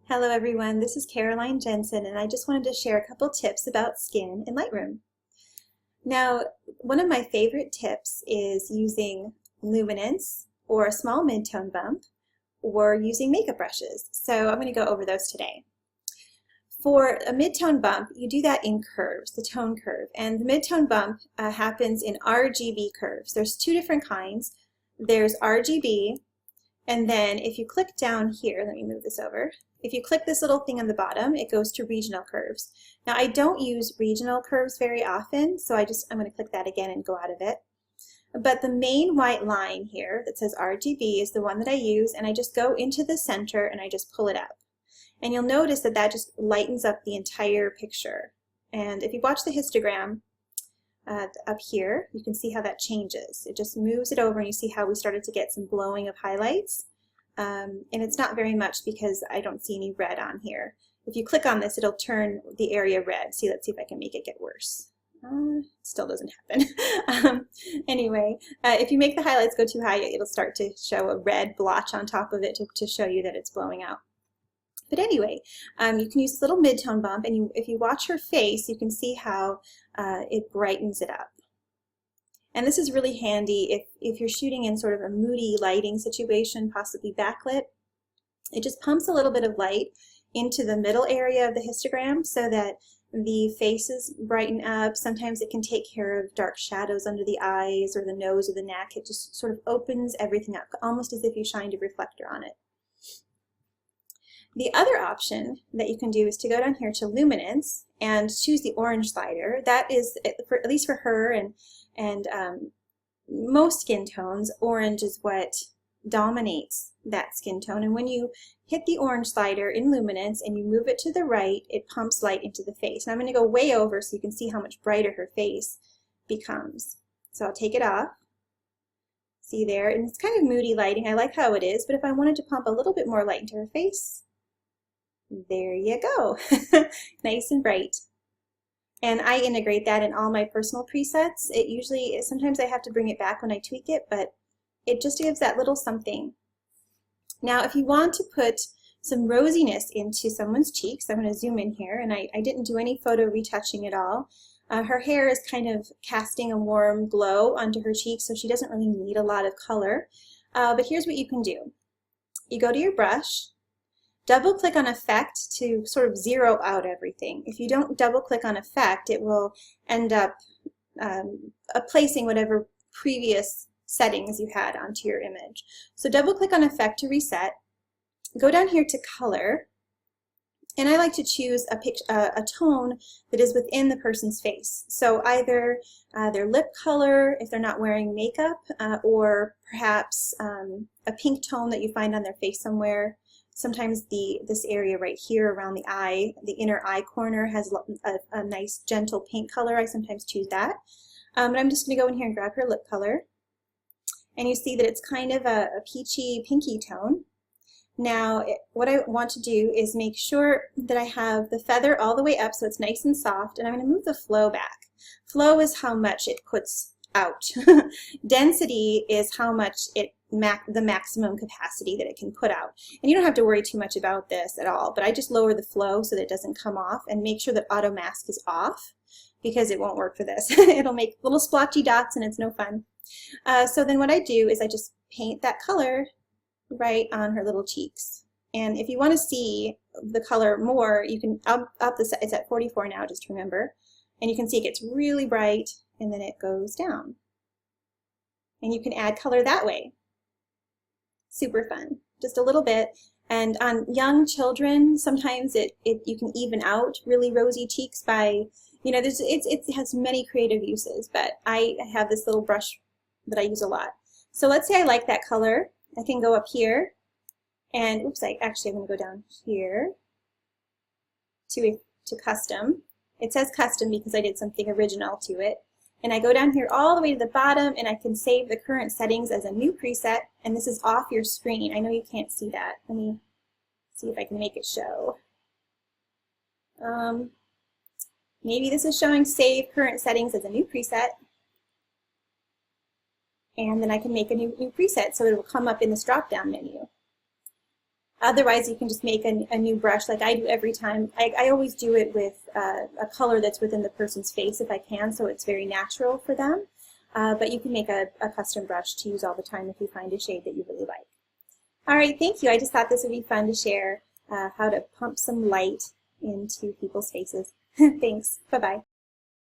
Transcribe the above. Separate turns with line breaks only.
Hello everyone, this is Caroline Jensen and I just wanted to share a couple tips about skin in Lightroom. Now, one of my favorite tips is using luminance or a small mid-tone bump or using makeup brushes. So I'm going to go over those today. For a mid-tone bump, you do that in curves, the tone curve, and the mid-tone bump happens in RGB curves. There's two different kinds. There's RGB, and then if you click down here, let me move this over. If you click this little thing on the bottom, it goes to regional curves. Now I don't use regional curves very often, so I'm going to click that again and go out of it. But the main white line here that says RGB is the one that I use, and I just go into the center and I just pull it up. And you'll notice that that just lightens up the entire picture. And if you watch the histogram up here, you can see how that changes. It just moves it over and you see how we started to get some blowing of highlights. And it's not very much because I don't see any red on here. If you click on this, it'll turn the area red. See, let's see if I can make it get worse. Still doesn't happen. Anyway, if you make the highlights go too high, it'll start to show a red blotch on top of it to show you that it's blowing out. But anyway, you can use this little mid-tone bump, and if you watch her face, you can see how it brightens it up. And this is really handy if you're shooting in sort of a moody lighting situation, possibly backlit. It just pumps a little bit of light into the middle area of the histogram so that the faces brighten up. Sometimes it can take care of dark shadows under the eyes or the nose or the neck. It just sort of opens everything up, almost as if you shined a reflector on it. The other option that you can do is to go down here to Luminance and choose the orange slider. That is, at least for her and most skin tones, orange is what dominates that skin tone. And when you hit the orange slider in Luminance and you move it to the right, it pumps light into the face. And I'm going to go way over so you can see how much brighter her face becomes. So I'll take it off. See there? And it's kind of moody lighting. I like how it is, but if I wanted to pump a little bit more light into her face, there you go. Nice and bright. And I integrate that in all my personal presets. Sometimes I have to bring it back when I tweak it, but it just gives that little something. Now, if you want to put some rosiness into someone's cheeks, I'm going to zoom in here, and I didn't do any photo retouching at all. Her hair is kind of casting a warm glow onto her cheeks, so she doesn't really need a lot of color. But here's what you can do. You go to your brush, double click on Effect to sort of zero out everything. If you don't double click on Effect, it will end up placing whatever previous settings you had onto your image. So double click on Effect to reset. Go down here to Color, and I like to choose a tone that is within the person's face. So either their lip color, if they're not wearing makeup, or perhaps a pink tone that you find on their face somewhere. Sometimes this area right here around the eye, the inner eye corner, has a nice gentle pink color. I sometimes choose that. But I'm just going to go in here and grab her lip color. And you see that it's kind of a peachy, pinky tone. Now, what I want to do is make sure that I have the feather all the way up so it's nice and soft, and I'm going to move the flow back. Flow is how much it puts out. Density is how much the maximum capacity that it can put out. And you don't have to worry too much about this at all, but I just lower the flow so that it doesn't come off, and make sure that auto mask is off because it won't work for this. It'll make little splotchy dots and it's no fun. So then what I do is I just paint that color right on her little cheeks. And if you want to see the color more, you can it's at 44 now, just remember. And you can see it gets really bright and then it goes down. And you can add color that way. Super fun. Just a little bit. And on young children, sometimes you can even out really rosy cheeks by, you know, it has many creative uses, but I have this little brush that I use a lot. So let's say I like that color. I can go up here and, oops, I'm going to go down here to custom. It says custom because I did something original to it. And I go down here all the way to the bottom, and I can save the current settings as a new preset, and this is off your screen. I know you can't see that. Let me see if I can make it show. Maybe this is showing save current settings as a new preset. And then I can make a new preset so it will come up in this drop-down menu. Otherwise, you can just make a new brush like I do every time. I always do it with a color that's within the person's face if I can, so it's very natural for them. But you can make a custom brush to use all the time if you find a shade that you really like. All right, thank you. I just thought this would be fun to share how to pump some light into people's faces. Thanks. Bye-bye.